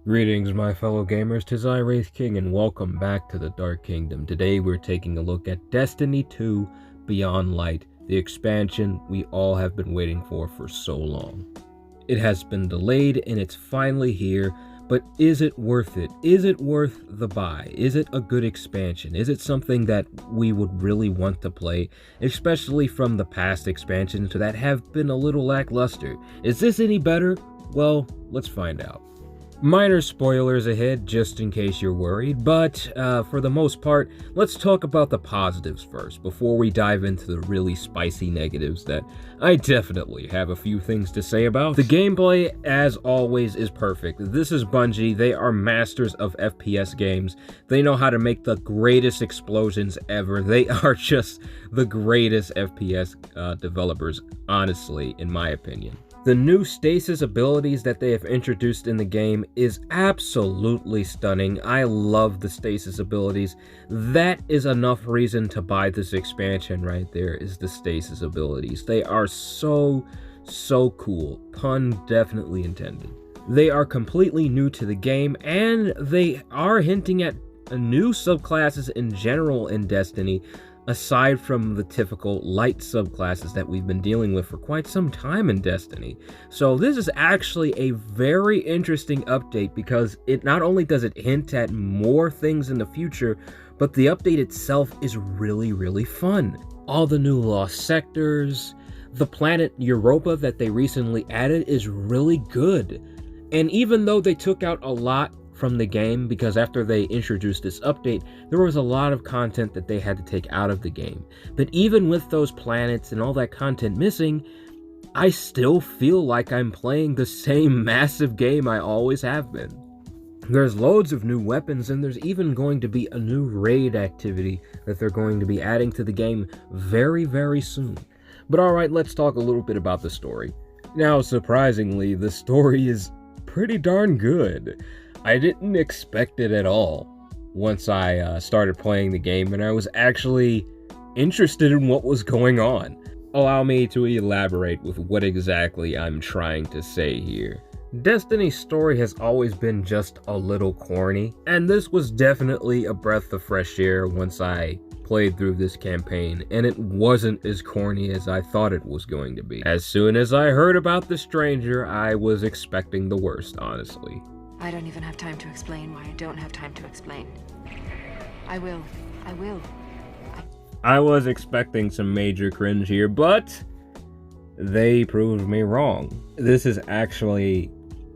Greetings, my fellow gamers, 'tis I, Wraith King, and welcome back to the Dark Kingdom. Today we're taking a look at Destiny 2 Beyond Light, the expansion we all have been waiting for so long. It has been delayed and it's finally here, but is it worth it? Is it worth the buy? Is it a good expansion? Is it something that we would really want to play, especially from the past expansions that have been a little lackluster? Is this any better? Well, let's find out. Minor spoilers ahead, just in case you're worried, but for the most part, let's talk about the positives first, before we dive into the really spicy negatives that I definitely have a few things to say about. The gameplay, as always, is perfect. This is Bungie. They are masters of FPS games. They know how to make the greatest explosions ever. They are just the greatest FPS developers, honestly, in my opinion. The new stasis abilities that they have introduced in the game is absolutely stunning. I love the stasis abilities. That is enough reason to buy this expansion right there, is the stasis abilities. They are so cool. Pun definitely intended. They are completely new to the game, and they are hinting at new subclasses in general in Destiny, aside from the typical light subclasses that we've been dealing with for quite some time in Destiny. So this is actually a very interesting update because it not only does it hint at more things in the future, but the update itself is really fun. All the new lost sectors, the planet Europa that they recently added is really good. And even though they took out a lot from the game, because after they introduced this update, there was a lot of content that they had to take out of the game. But even with those planets and all that content missing, I still feel like I'm playing the same massive game I always have been. There's loads of new weapons, and there's even going to be a new raid activity that they're going to be adding to the game very soon. But alright, let's talk a little bit about the story. Now, surprisingly, the story is pretty darn good. I didn't expect it at all once I started playing the game, and I was actually interested in what was going on. Allow me to elaborate with what exactly I'm trying to say here. Destiny's story has always been just a little corny, and this was definitely a breath of fresh air once I played through this campaign, and it wasn't as corny as I thought it was going to be. As soon as I heard about the stranger, I was expecting the worst, honestly. I don't even have time to explain why I don't have time to explain. I will. I was expecting some major cringe here, but they proved me wrong. This is actually,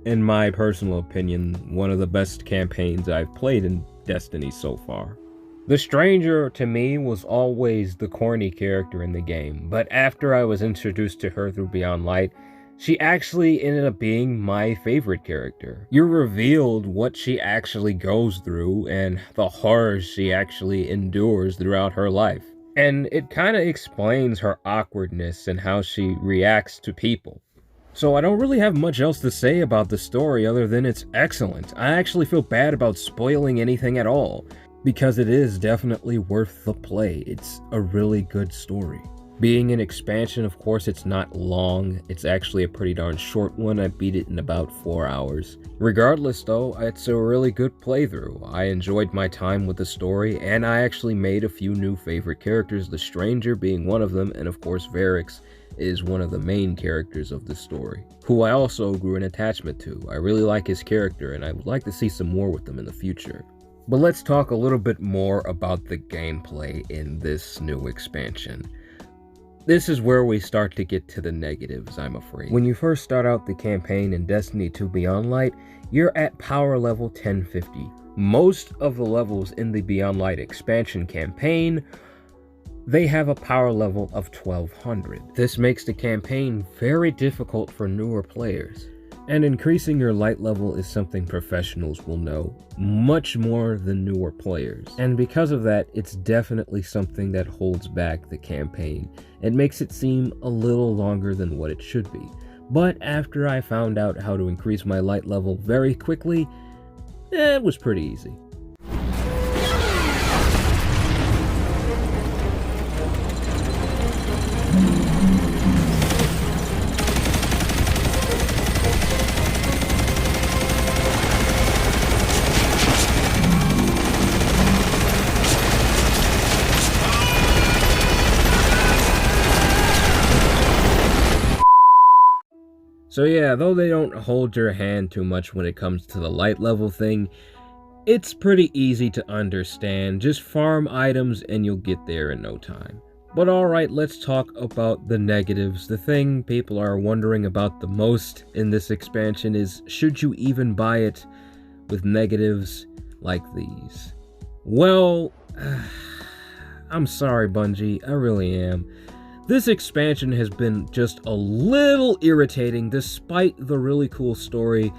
in my personal opinion, one of the best campaigns I've played in Destiny so far. The stranger, to me, was always the corny character in the game, but after I was introduced to her through Beyond Light, she actually ended up being my favorite character. You're revealed what she actually goes through and the horrors she actually endures throughout her life. And it kind of explains her awkwardness and how she reacts to people. So I don't really have much else to say about the story other than it's excellent. I actually feel bad about spoiling anything at all, because it is definitely worth the play. It's a really good story. Being an expansion, of course, it's not long. It's actually a pretty darn short one. I beat it in about 4 hours. Regardless, though, it's a really good playthrough. I enjoyed my time with the story, and I actually made a few new favorite characters, the Stranger being one of them, and of course Varix is one of the main characters of the story, who I also grew an attachment to. I really like his character, and I would like to see some more with him in the future. But let's talk a little bit more about the gameplay in this new expansion. This is where we start to get to the negatives, I'm afraid. When you first start out the campaign in Destiny 2 Beyond Light, you're at power level 1050. Most of the levels in the Beyond Light expansion campaign, they have a power level of 1200. This makes the campaign very difficult for newer players. And increasing your light level is something professionals will know much more than newer players. And because of that, it's definitely something that holds back the campaign. It makes it seem a little longer than what it should be. But after I found out how to increase my light level very quickly, it was pretty easy. So yeah, though they don't hold your hand too much when it comes to the light level thing, it's pretty easy to understand. Just farm items and you'll get there in no time. But alright, let's talk about the negatives. The thing people are wondering about the most in this expansion is, should you even buy it with negatives like these? Well, I'm sorry, Bungie, I really am. This expansion has been just a little irritating despite the really cool story,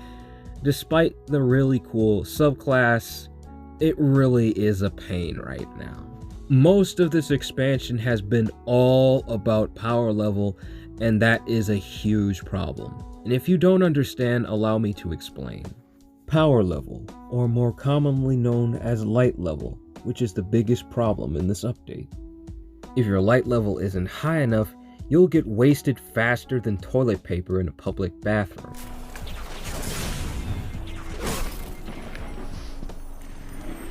despite the really cool subclass. It really is a pain right now. Most of this expansion has been all about power level, and that is a huge problem. And if you don't understand, allow me to explain. Power level, or more commonly known as light level, which is the biggest problem in this update. If your light level isn't high enough, you'll get wasted faster than toilet paper in a public bathroom.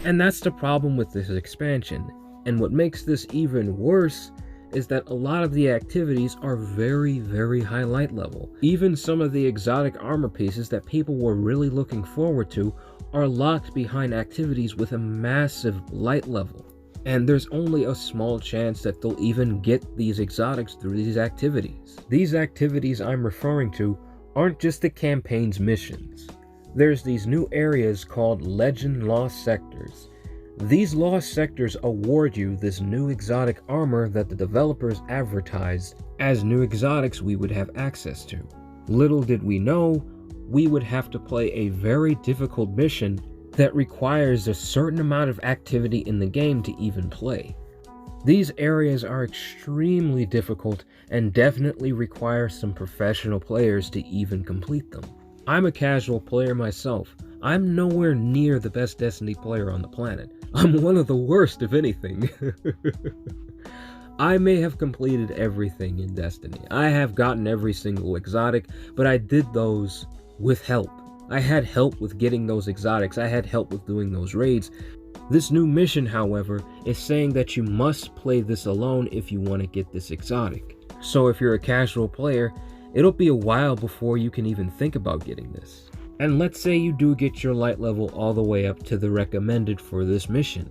And that's the problem with this expansion. And what makes this even worse is that a lot of the activities are very, very high light level. Even some of the exotic armor pieces that people were really looking forward to are locked behind activities with a massive light level. And there's only a small chance that they'll even get these exotics through these activities. These activities I'm referring to aren't just the campaign's missions. There's these new areas called Legend Lost Sectors. These lost sectors award you this new exotic armor that the developers advertised as new exotics we would have access to. Little did we know, we would have to play a very difficult mission that requires a certain amount of activity in the game to even play. These areas are extremely difficult and definitely require some professional players to even complete them. I'm a casual player myself. I'm nowhere near the best Destiny player on the planet. I'm one of the worst, if anything. I may have completed everything in Destiny. I have gotten every single exotic, but I did those with help. I had help with getting those exotics. I had help with doing those raids. This new mission, however, is saying that you must play this alone if you want to get this exotic. So if you're a casual player, it'll be a while before you can even think about getting this. And let's say you do get your light level all the way up to the recommended for this mission.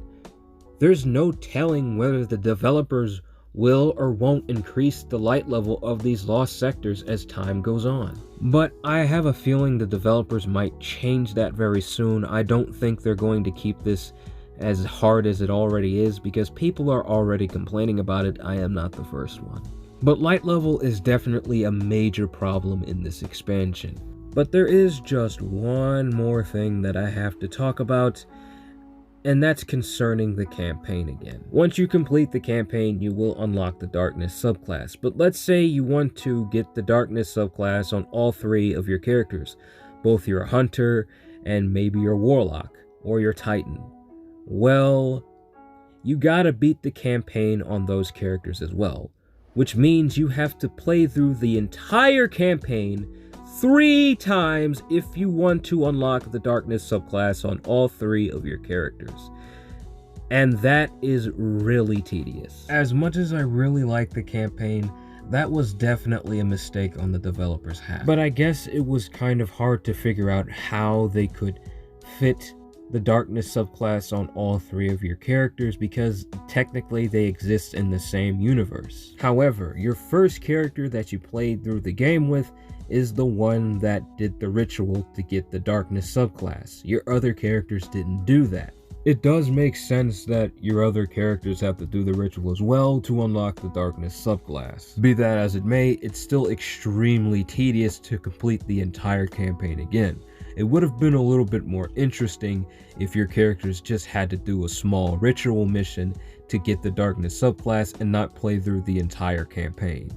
There's no telling whether the developers will or won't increase the light level of these lost sectors as time goes on. But I have a feeling the developers might change that very soon. I don't think they're going to keep this as hard as it already is because people are already complaining about it. I am not the first one. But light level is definitely a major problem in this expansion. But there is just one more thing that I have to talk about, and that's concerning the campaign again. Once you complete the campaign, you will unlock the Darkness subclass. But let's say you want to get the Darkness subclass on all three of your characters, both your Hunter and maybe your Warlock or your Titan. Well, you gotta beat the campaign on those characters as well, which means you have to play through the entire campaign 3 times if you want to unlock the Darkness subclass on all 3 of your characters. And that is really tedious. As much as I really like the campaign, that was definitely a mistake on the developers' half. But I guess it was kind of hard to figure out how they could fit the Darkness subclass on all 3 of your characters because technically they exist in the same universe. However, your first character that you played through the game with is the one that did the ritual to get the Darkness subclass. Your other characters didn't do that. It does make sense that your other characters have to do the ritual as well to unlock the Darkness subclass. Be that as it may, it's still extremely tedious to complete the entire campaign again. It would have been a little bit more interesting if your characters just had to do a small ritual mission to get the Darkness subclass and not play through the entire campaign.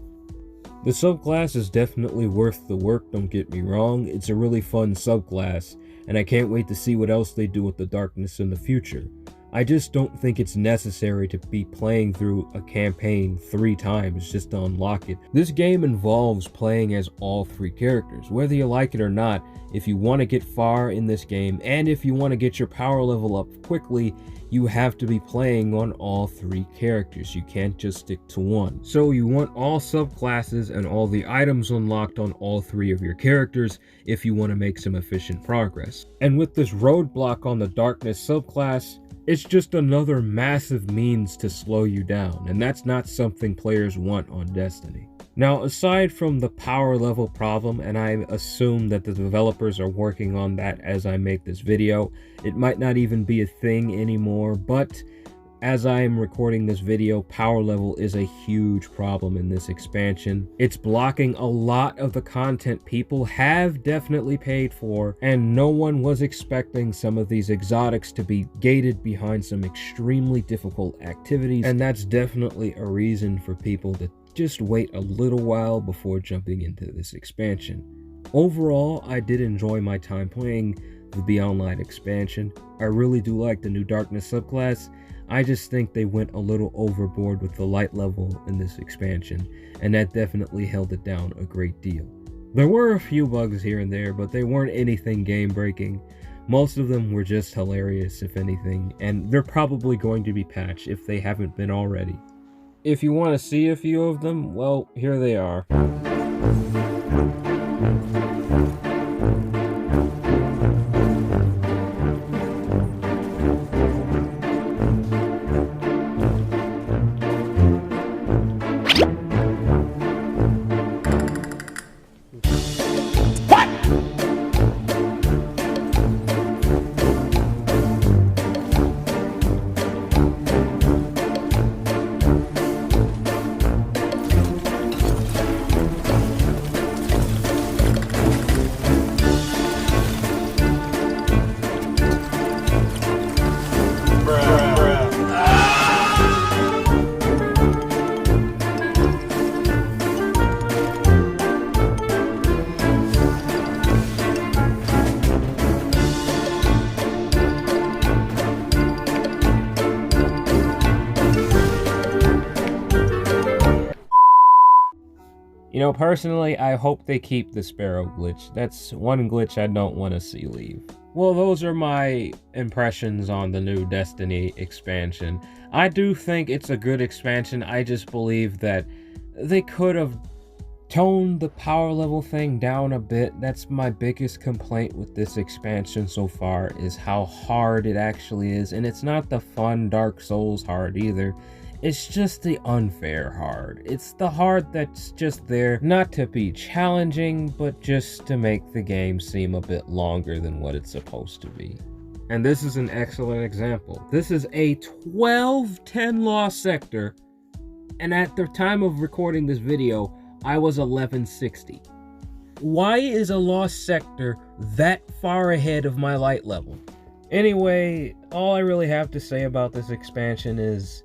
The subclass is definitely worth the work, don't get me wrong. It's a really fun subclass, and I can't wait to see what else they do with the Darkness in the future. I just don't think it's necessary to be playing through a campaign 3 times just to unlock it. This game involves playing as all 3 characters, whether you like it or not. If you want to get far in this game, and if you want to get your power level up quickly, you have to be playing on all 3 characters. You can't just stick to one. So you want all subclasses and all the items unlocked on all 3 of your characters if you want to make some efficient progress. And with this roadblock on the darkness subclass, it's just another massive means to slow you down, and that's not something players want on Destiny. Now, aside from the power level problem, and I assume that the developers are working on that as I make this video, it might not even be a thing anymore, but as I am recording this video, power level is a huge problem in this expansion. It's blocking a lot of the content people have definitely paid for, and no one was expecting some of these exotics to be gated behind some extremely difficult activities, and that's definitely a reason for people to just wait a little while before jumping into this expansion. Overall, I did enjoy my time playing the Beyond Light expansion. I really do like the new Darkness subclass. I just think they went a little overboard with the light level in this expansion, and that definitely held it down a great deal. There were a few bugs here and there, but they weren't anything game-breaking. Most of them were just hilarious, if anything, and they're probably going to be patched if they haven't been already. If you want to see a few of them, well, here they are. You know, personally, I hope they keep the Sparrow glitch. That's one glitch I don't want to see leave. Well, those are my impressions on the new Destiny expansion. I do think it's a good expansion. I just believe that they could have toned the power level thing down a bit. That's my biggest complaint with this expansion so far, is how hard it actually is. And it's not the fun Dark Souls hard either. It's just the unfair hard. It's the hard that's just there, not to be challenging, but just to make the game seem a bit longer than what it's supposed to be. And this is an excellent example. This is a 12-10 lost sector, and at the time of recording this video, I was 1160. Why is a lost sector that far ahead of my light level? Anyway, all I really have to say about this expansion is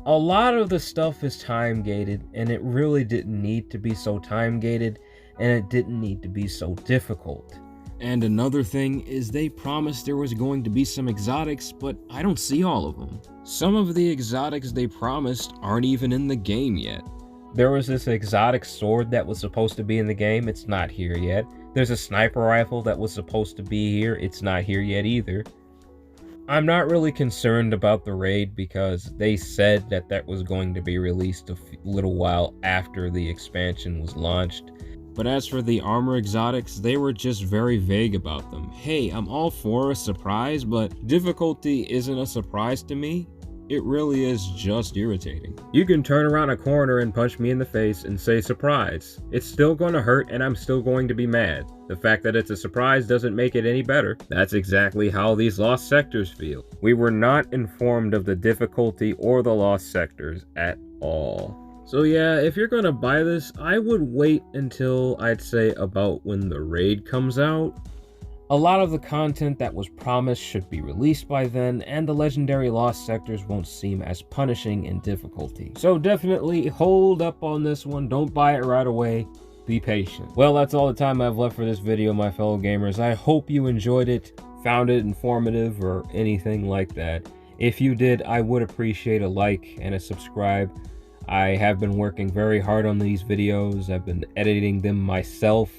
a lot of the stuff is time gated, and it really didn't need to be so time gated, and it didn't need to be so difficult. And another thing is they promised there was going to be some exotics, but I don't see all of them. Some of the exotics they promised aren't even in the game yet. There was this exotic sword that was supposed to be in the game, it's not here yet. There's a sniper rifle that was supposed to be here, it's not here yet either. I'm not really concerned about the raid because they said that that was going to be released a little while after the expansion was launched. But as for the armor exotics, they were just very vague about them. Hey, I'm all for a surprise, but difficulty isn't a surprise to me. It really is just irritating. You can turn around a corner and punch me in the face and say surprise. It's still going to hurt and I'm still going to be mad. The fact that it's a surprise doesn't make it any better. That's exactly how these lost sectors feel. We were not informed of the difficulty or the lost sectors at all. So yeah, if you're gonna buy this, I would wait until I'd say about when the raid comes out. A lot of the content that was promised should be released by then, and the legendary lost sectors won't seem as punishing in difficulty. So definitely hold up on this one, don't buy it right away, be patient. Well, that's all the time I've left for this video, my fellow gamers. I hope you enjoyed it, found it informative, or anything like that. If you did, I would appreciate a like and a subscribe. I have been working very hard on these videos. I've been editing them myself,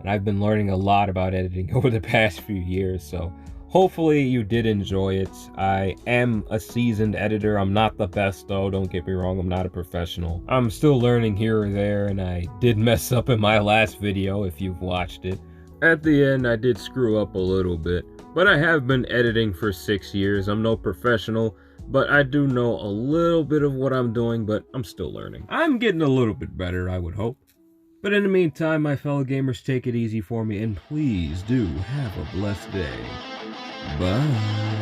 and I've been learning a lot about editing over the past few years, so hopefully you did enjoy it. I am a seasoned editor. I'm not the best though, don't get me wrong, I'm not a professional. I'm still learning here or there, and I did mess up in my last video if you've watched it. At the end, I did screw up a little bit, but I have been editing for 6 years. I'm no professional, but I do know a little bit of what I'm doing, but I'm still learning. I'm getting a little bit better, I would hope. But in the meantime, my fellow gamers, take it easy for me, and please do have a blessed day. Bye.